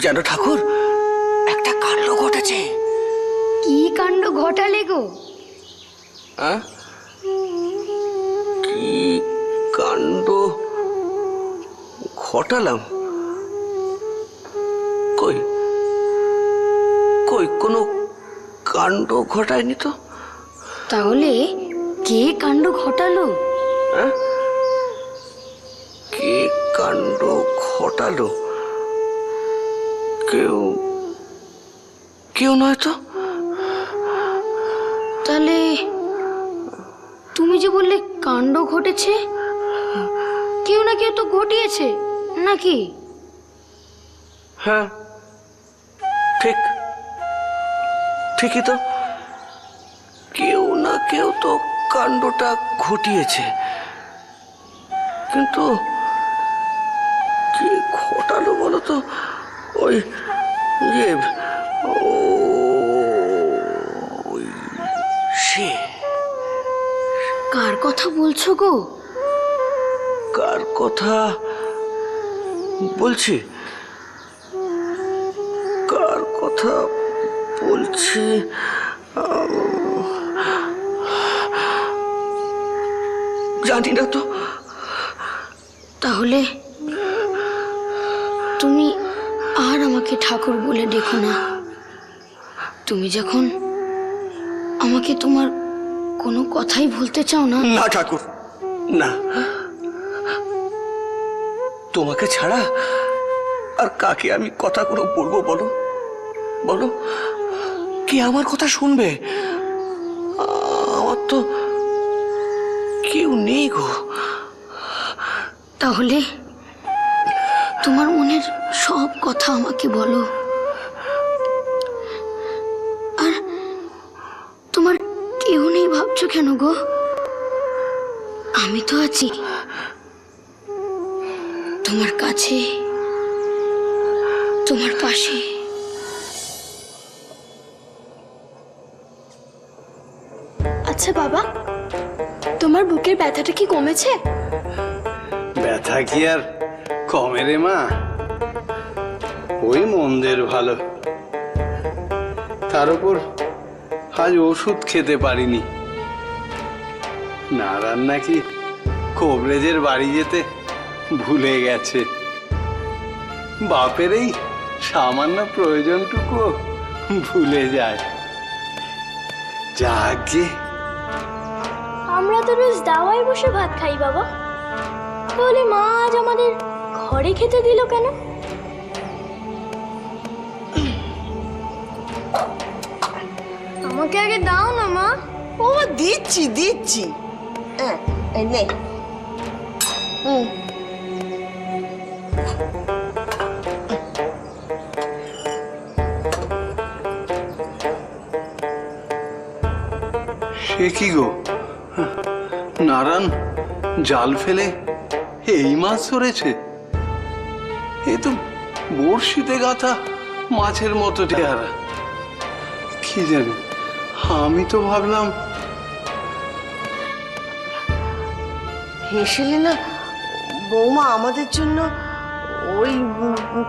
জানো ঠাকুর, একটা কাণ্ড ঘটেছে। কি কাণ্ড ঘটালে গো? কি কাণ্ড ঘটালাম? কই কই কোনো কাণ্ড ঘটায়নি তো। তাহলে কে কাণ্ড ঘটালো? কে কাণ্ড ঘটালো? কেউ কেউ নয় তো। তাহলে তুমি যে বললে কাণ্ড ঘটেছে, কেউ না কেউ তো ঘটিয়েছে নাকি? হ্যাঁ, ঠিক, ঠিকই তো। কেউ না কেউ তো কাণ্ডটা ঘটিয়েছে, কিন্তু কে ঘটালো বলো তো? ওই সে। কার কথা বলছো গো? কার কথা বলছি? কার কথা বলছি জানি না তো। তাহলে তুমি আর আমাকে ঠাকুর বলে ডেকো না। তুমি যখন আমাকে তোমার কোনো কথাই বলতে চাও না। না ঠাকুর, না। তোমাকে ছাড়া আর কাকে আমি কথাগুলো বলবো বলো? বলো, কে আমার কথা শুনবে? আমার তো কেউ নেই গো। তাহলে তোমার মনের সব কথা আমাকে বলো। আর তোমার কেউ নেই ভাবছো কেন গো? আমি তো আছি তোমার কাছে, তোমার পাশে। আচ্ছা বাবা, তোমার বুকের ব্যথাটা কি কমেছে? ব্যথা কি আর কমে রে মা? ওই মন্দের ভালো, তার উপর আজ ওষুধ খেতে পারিনি। নারায়ণ নাকি কবরেজের বাড়ি যেতে ভুলে গেছে। বাপের এই সামান্য প্রয়োজনটুকু ভুলে যায়। যাকে আমরা তো রোজ দাওয়ায় বসে ভাত খাই বাবা, তাহলে মা আজ আমাদের ঘরে খেতে দিল কেন? আমাকে আগে দাও না মা। ও দিচ্ছি দিচ্ছি। এই নে। সে কি গো, নারায়ণ জাল ফেলে এই মাছ ধরেছে? এ তো বড়শিতে গাঁথা মাছের মতো চেহারা। কি জানি, আমি তো ভাবলাম। হেসেলে না বৌমা আমাদের জন্য ওই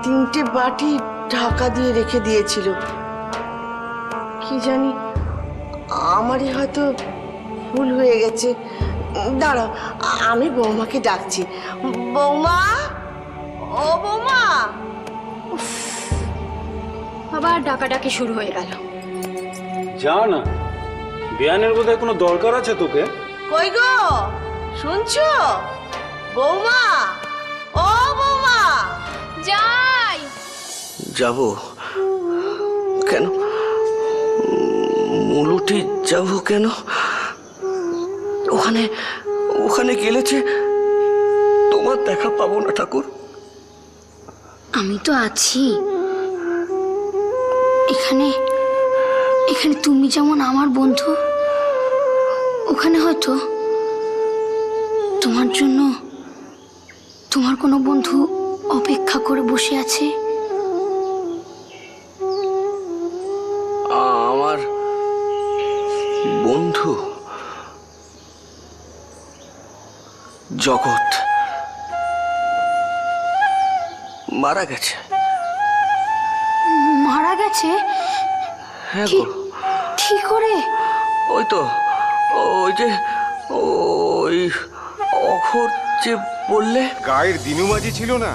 3টে বাটি ঢাকা দিয়ে রেখে দিয়েছিল। কি জানি, আমারই হয়তো ভুল হয়ে গেছে। দাঁড়াও, আমি বৌমাকে ডাকছি। বৌমা, ও বৌমা। আবার ডাকাডাকি শুরু হয়ে গেল। যা না, বিয়ানের বোধহয় কোনো দরকার আছে তোকে। কই গো, শুনছো? বৌমা, ও বৌমা। যাই। যাব কেন? মুলুটি যাব কেন? ওখানে ওখানে গেলেছে তোমার দেখা পাবো না ঠাকুর। আমি তো আছি এখানে। এখানে তুমি যেমন আমার বন্ধু, ওখানে হয়তো তোমার জন্য তোমার কোনো বন্ধু অপেক্ষা করে বসে আছে। আমার বন্ধু জগৎ মারা গেছে। মারা গেছে? হ্যাঁ কি গো, কি করে? ওই তো, ওই যে ওই অঘোর যে বললে। গায়ের দিনু মাঝি ছিল না,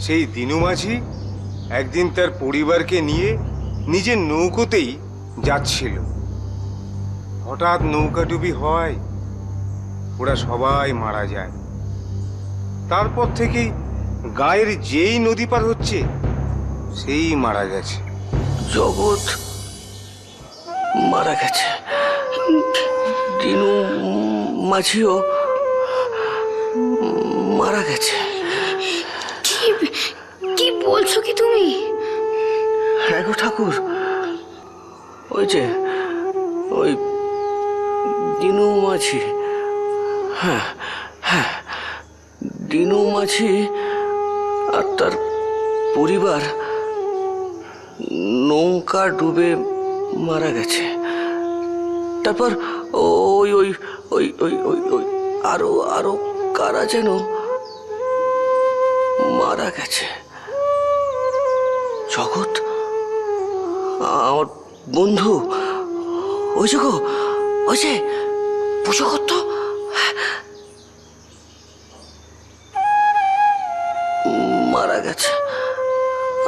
সেই দিনু মাঝি একদিন তার পরিবারকে নিয়ে নিজের নৌকোতেই যাচ্ছিল। হঠাৎ নৌকাডুবি হয়, ওরা সবাই মারা যায়। তারপর থেকেই গায়ের যেই নদী পার হচ্ছে সেই মারা গেছে। জগৎ মারা গেছে, দিনু মাঝিও মারা গেছে। কি কি বলছো কি তুমি? হ্যাঁ গো ঠাকুর, ওই যে ওই দিনু মাঝি, হ্যাঁ হ্যাঁ, দিনু মাঝি আর তার পরিবার নৌকা ডুবে মারা গেছে। তারপর ওই ওই ওই ওই ওই ওই আরো আরো কারা যেন মারা গেছে। জগৎ, আমার বন্ধু, ওই যে গো, ওই যে পুজো করতো, মারা গেছে।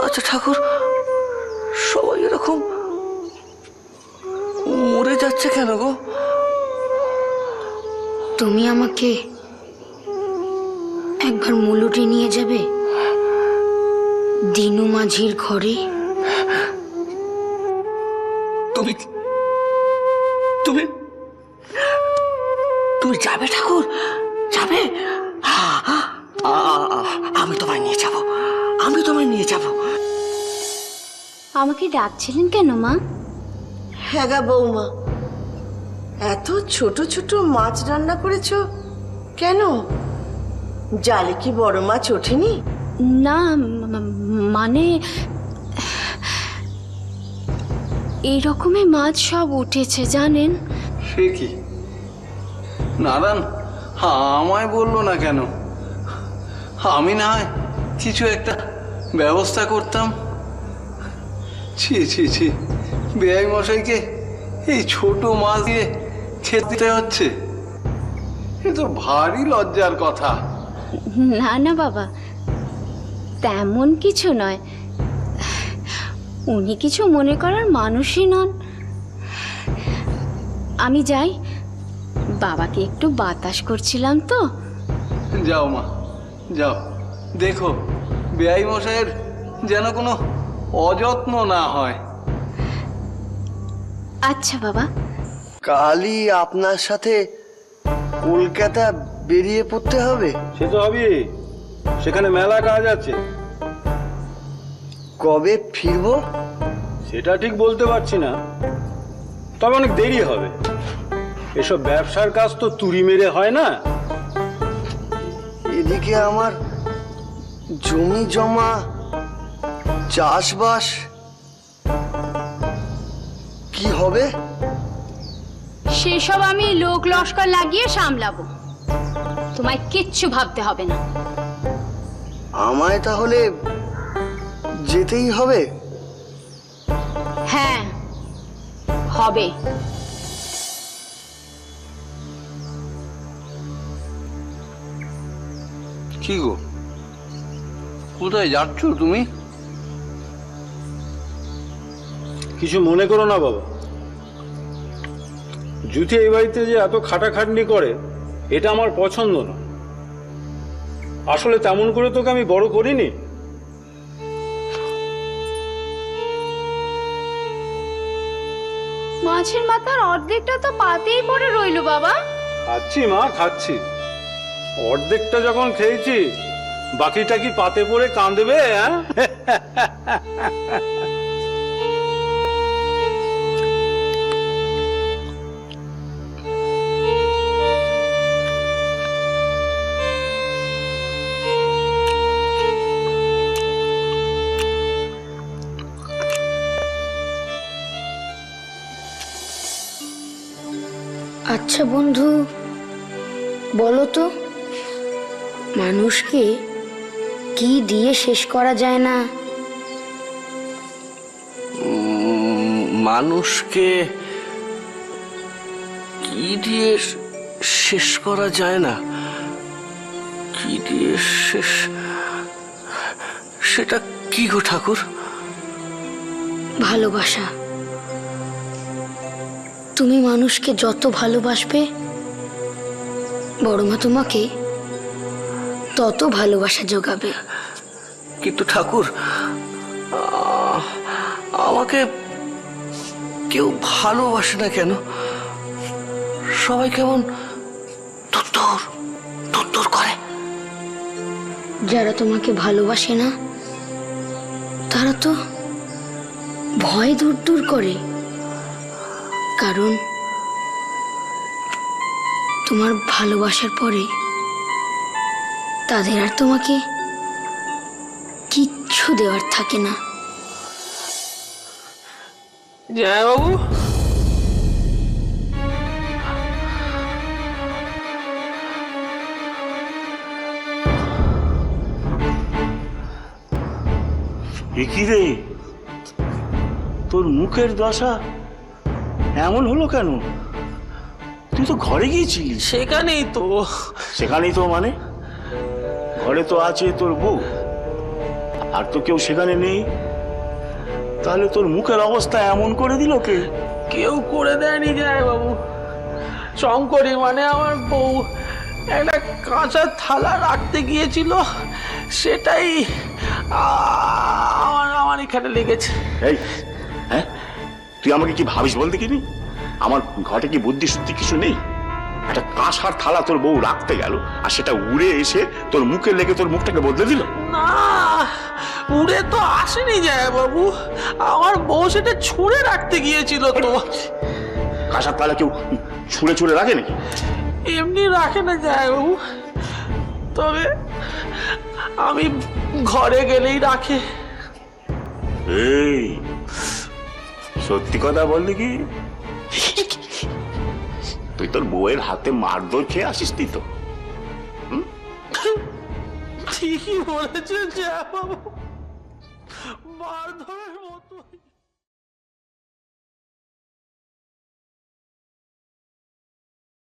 আচ্ছা ঠাকুর, সবাই এরকম মরে যাচ্ছে কেন গো? তুমি আমাকে একবার মুলুটি নিয়ে যাবে দিনু মাঝির ঘরে? তুমি তুমি তুমি যাবে ঠাকুর, যাবে? আমি তোমায় নিয়ে যাব, আমি তোমায় নিয়ে যাব। আমাকে ডাকছিলেন কেন মা? হ্যাঁ গা বৌমা, এত ছোট ছোট মাছ রান্না করেছো কেন? জালে কি বড় মাছ ওঠেনি? না মানে এই রকমের মাছ সব উঠেছে জানেন। সে কি নারায়ণ, আমায় বললো না কেন? আমি না হয় কিছু একটা ব্যবস্থা করতাম। ছি ছি ছি, বেআই মশাইকে এই ছোট মাছ দিয়ে খেতে দিতে হচ্ছে, এ তো ভারী লজ্জার কথা। না না বাবা, তেমন কিছু নয়। উনি কিছু মনে করার মানুষই নন। আমি যাই, বাবাকে একটু বাতাস করছিলাম তো। যাও মা, যাও, দেখো বেআই মশাইয়ের যেন কোনো অযত্ন না হয়। আচ্ছা বাবা। কালই আপনার সাথে কলকাতা বেরিয়ে পড়তে হবে। সে তো হবে, সেখানে মেলা কাজ আছে। কবে ফিরবো সেটা ঠিক বলতে পারছি না, তবে অনেক দেরি হবে। এসব ব্যবসার কাজ তো তুড়ি মেরে হয় না। এদিকে আমার জমি জমা, চাষবাস কি হবে? সেসব আমি লোক লস্কর লাগিয়ে সামলাবো, তোমায় কিচ্ছু ভাবতে হবে না। আমায় তাহলে যেতেই হবে? হ্যাঁ হবে। কি গো, কোথায় যাচ্ছ তুমি? কিছু মনে করো না বাবা, জুথি এই বাড়িতে যে এত খাটাখাটনি করে এটা আমার পছন্দ না। আসলে তেমন করে তোকে আমি বড় করিনি। মাছের মাথার অর্ধেকটা তো পাতেই পড়ে রইলো বাবা। খাচ্ছি মা, খাচ্ছি। অর্ধেকটা যখন খেয়েছি, বাকিটা কি পাতে পড়ে কাঁদবে? হ্যাঁ, আচ্ছা বন্ধু, বলো তো, মানুষকে কি দিয়ে শেষ করা যায় না? মানুষকে কি দিয়ে শেষ করা যায় না? কি দিয়ে শেষ, সেটা কি গো ঠাকুর? ভালোবাসা। তুমি মানুষকে যত ভালোবাসবে, বড়মা তোমাকে তত ভালোবাসা যোগাবে। কিন্তু ঠাকুর, আমাকে কেউ ভালোবাসে না কেন? সবাই কেমন দূর করে। যারা তোমাকে ভালোবাসে না তারা তো ভয় দূর করে। কারণ তোমার ভালোবাসার পরে তাদের আর তোমাকে কিচ্ছু দেওয়ার থাকে না। জয় বাবু, কি রে, তোর মুখের দশা এমন হলো কেন? তুই তো ঘরে গিয়েছিলি। সেখানেই তো। সেখানেই তো মানে? ঘরে তো আছে তোর বউ, আর তো কেউ সেখানে নেই। তাহলে তোর মুখের অবস্থা এমন করে দিল কে? কেউ করে দেয়নি জয় বাবু। শঙ্করী মানে আমার বউ একটা কাঁচা থালা রাখতে গিয়েছিল, সেটাই আমার এখানে লেগেছে। এই, হ্যাঁ, তুই আমাকে কি ভাবিস বলতে কিনি? আমার ঘটে কি বুদ্ধি শুদ্ধি কিছু নেই? একটা কাঁসার থালা তোর বউ রাখতে গেল, আর সেটা উড়ে এসে তোর মুখে লেগে তোর মুখটাকে বদলে দিল। না, উড়ে তো আসেনি জয় বাবু, আমার বউ সেটা ছুঁড়ে রাখতে গিয়েছিল তো। কাঁসার থালা কেউ ছুঁড়ে ছুঁড়ে রাখে নাকি? এমনি রাখে না জয় বাবু, তবে আমি ঘরে গেলেই রাখে। এই, সত্যি কথা বললি কি? তুই তোর বউয়ের হাতে মারধর খেয়ে আসিস নি তো? ঠিকই বলেছে জয় বাবু, মারধরের মতো।